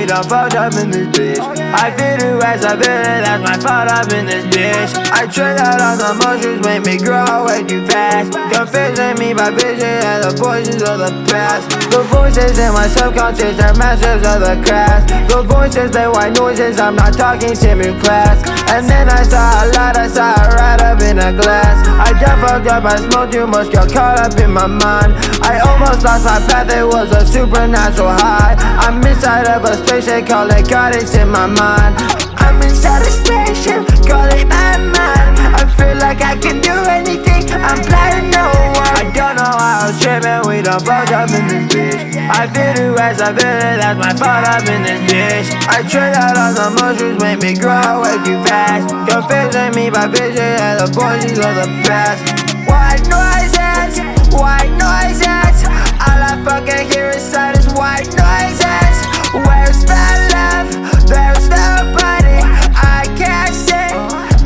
done fucked up in this bitch. I feel the rest of it, that's my fault up in this bitch. I tried out all the mushrooms, made me grow way too fast. Confusing me by vision and the voices of the past. The voices in my subconscious, they're masters of the craft. The voices, they white noises, I'm not talking similar class. And then I saw a lot, I saw it right up in a glass. I got fucked up, I smoked too much, got caught up in my mind. I almost lost my path, it was a supernatural high. I'm inside of a spaceship, call it God, it's in my mind. I'm inside a spaceship, call it my mind. I feel like I can do anything, I'm blind, no one. I don't know how I was tripping, we done fucked up in this bitch. I feel the rest of it, that's my fault up in this bitch. I tried out all the mushrooms, made me grow way too fast. Confusing me by vision and the voices of the past. White noises, white noises. All I fucking hear inside is white noises. Where's my love? There's nobody. I can't say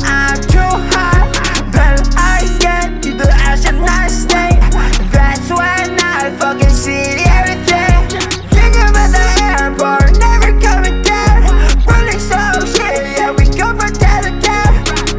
I'm too high. Then I get to the astronaut state. That's when I fucking see everything. Think about the airport, never coming down. Running so shit, yeah, we go from town to town.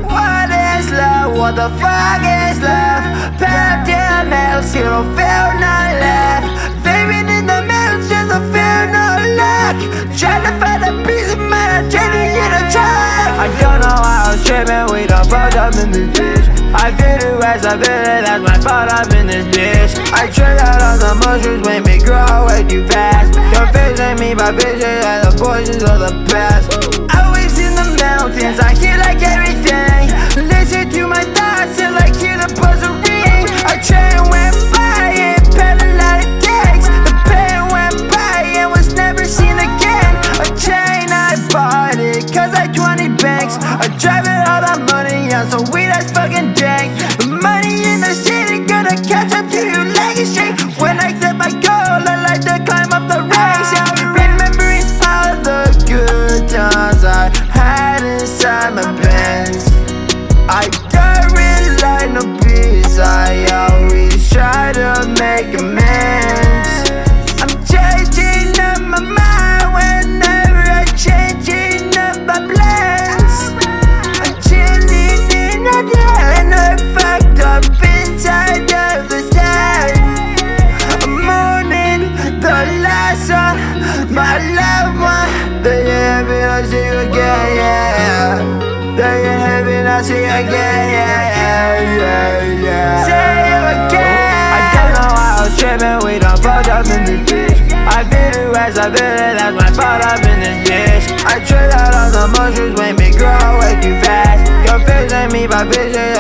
What is love? What the fuck is love? Packed in mails, you don't feel no love. Living in the middle, just don't feel no luck. Trying to find a piece of mind, I'm trying to get a truck. I don't know how I was tripping, we done fucked up in this bitch. I feel the rest of it, that's my fault up in this bitch. I tried out all the mushrooms, made me grow way too fast. Confusing me by vision and the voices of the past. Always in the mountains, I hear like everything. Listen to my thoughts till I hear the buzzer ring. A train went by and paid a lot of tax. The pain went by and was never seen again. A chain, I bought it cause I 20 banks. I drive it all that money on some weed that's fucking dank. The money in the city gonna catch up to you like a shake. When I set my goal, I like to climb up the ranks. Yeah, remembering all the good times I had inside my pants. I don't really like no peace, I always try to make amends. I'm changing up my mind whenever I'm changing up my plans. I'm chilling in a den, I'm fucked up inside of the sand. I'm mourning the loss of my loved one. They ain't gonna see you again, yeah. They in heaven, I see again, yeah. Say you again. I don't know how I was tripping, we done fucked up in this bitch. I feel the rest of it, that's my fault up in this bitch. I tried out all the mushrooms, made me grow way too fast. Confusing me by vision